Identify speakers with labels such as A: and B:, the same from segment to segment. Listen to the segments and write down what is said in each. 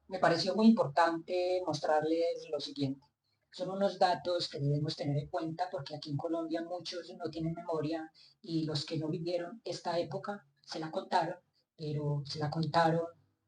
A: Me pareció muy importante mostrarles lo siguiente. Son unos datos que debemos tener en cuenta porque aquí en Colombia muchos no tienen memoria y los que no vivieron esta época se la contaron, pero se la contaron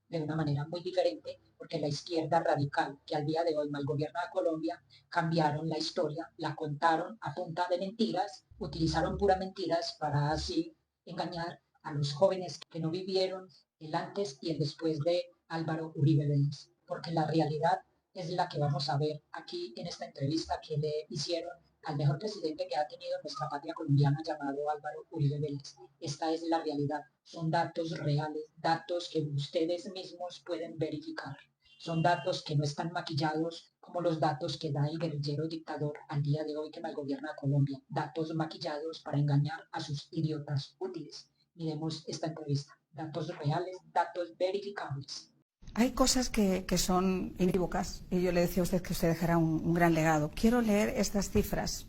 A: de una manera muy diferente porque la izquierda radical que al día de hoy mal gobierna a Colombia cambiaron la historia, la contaron a punta de mentiras, utilizaron puras mentiras para así engañar a los jóvenes que no vivieron el antes y el después de Álvaro Uribe Vélez, porque la realidad es la que vamos a ver aquí en esta entrevista que le hicieron al mejor presidente que ha tenido nuestra patria colombiana llamado Álvaro Uribe Vélez. Esta es la realidad, son datos reales, datos que ustedes mismos pueden verificar. Son datos que no están maquillados como los datos que da el guerrillero dictador al día de hoy que malgobierna a Colombia. Datos maquillados para engañar a sus idiotas útiles. Miremos esta entrevista. Datos reales, datos verificables.
B: Hay cosas que son inequívocas y yo le decía a usted que usted dejará un gran legado. Quiero leer estas cifras,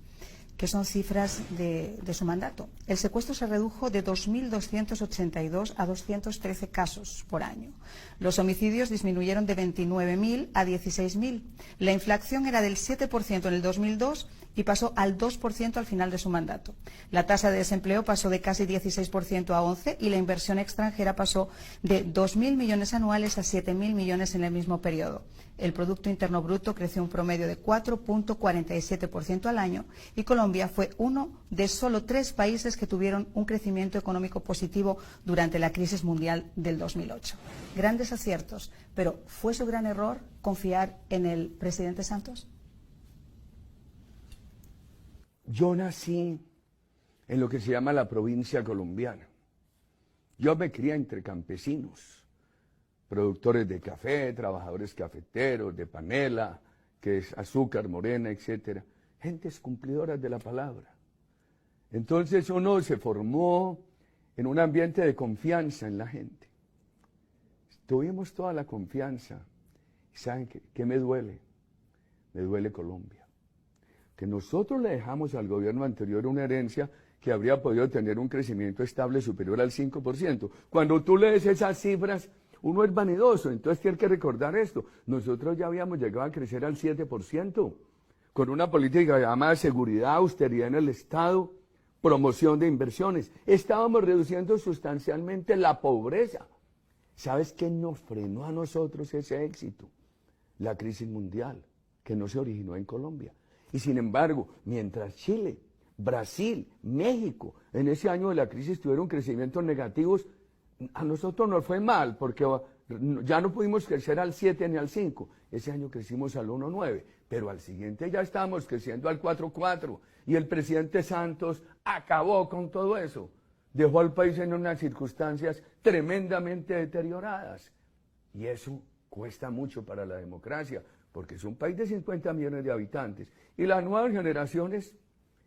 B: que son cifras de su mandato. El secuestro se redujo de 2.282 a 213 casos por año. Los homicidios disminuyeron de 29.000 a 16.000. La inflación era del 7% en el 2002 y pasó al 2% al final de su mandato. La tasa de desempleo pasó de casi 16% a 11% y la inversión extranjera pasó de 2.000 millones anuales a 7.000 millones en el mismo periodo. El Producto Interno Bruto creció un promedio de 4,47% al año y Colombia fue uno de solo 3 países que tuvieron un crecimiento económico positivo durante la crisis mundial del 2008. Grandes aciertos, pero ¿fue su gran error confiar en el presidente Santos?
C: Yo nací en lo que se llama la provincia colombiana. Yo me crié entre campesinos, productores de café, trabajadores cafeteros, de panela, que es azúcar, morena, etcétera. Gentes cumplidoras de la palabra. Entonces uno se formó en un ambiente de confianza en la gente. Tuvimos toda la confianza. ¿Saben qué me duele? Me duele Colombia. Que nosotros le dejamos al gobierno anterior una herencia que habría podido tener un crecimiento estable superior al 5%. Cuando tú lees esas cifras, uno es vanidoso, entonces tiene que recordar esto. Nosotros ya habíamos llegado a crecer al 7%, con una política llamada seguridad, austeridad en el Estado, promoción de inversiones. Estábamos reduciendo sustancialmente la pobreza. ¿Sabes qué nos frenó a nosotros ese éxito? La crisis mundial, que no se originó en Colombia. Y sin embargo, mientras Chile, Brasil, México, en ese año de la crisis tuvieron crecimientos negativos, a nosotros nos fue mal, porque ya no pudimos crecer al 7 ni al 5. Ese año crecimos al 1,9, pero al siguiente ya estábamos creciendo al 4,4. Y el presidente Santos acabó con todo eso. Dejó al país en unas circunstancias tremendamente deterioradas. Y eso cuesta mucho para la democracia, porque es un país de 50 millones de habitantes. Y las nuevas generaciones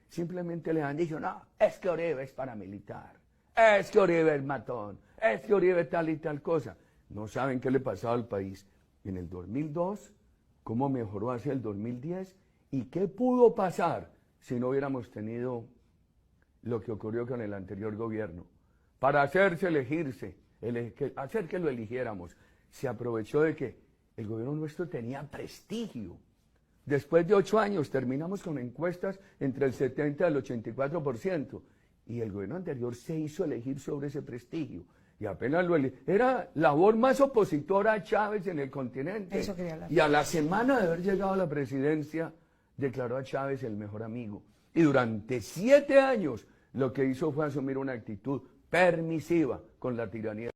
C: simplemente le han dicho, no, es que Uribe es paramilitar, es que Uribe es matón, es que Uribe tal y tal cosa. No saben qué le pasaba al país en el 2002, cómo mejoró hacia el 2010 y qué pudo pasar si no hubiéramos tenido lo que ocurrió con el anterior gobierno. Para hacerse elegirse, hacer que lo eligiéramos, se aprovechó de que el gobierno nuestro tenía prestigio. Después de 8 años terminamos con encuestas entre el 70 y el 84%. Y el gobierno anterior se hizo elegir sobre ese prestigio. Y apenas lo era la voz más opositora a Chávez en el continente.
B: Eso quería hablar.
C: Y a la semana de haber llegado a la presidencia, declaró a Chávez el mejor amigo. Y durante 7 años lo que hizo fue asumir una actitud permisiva con la tiranía.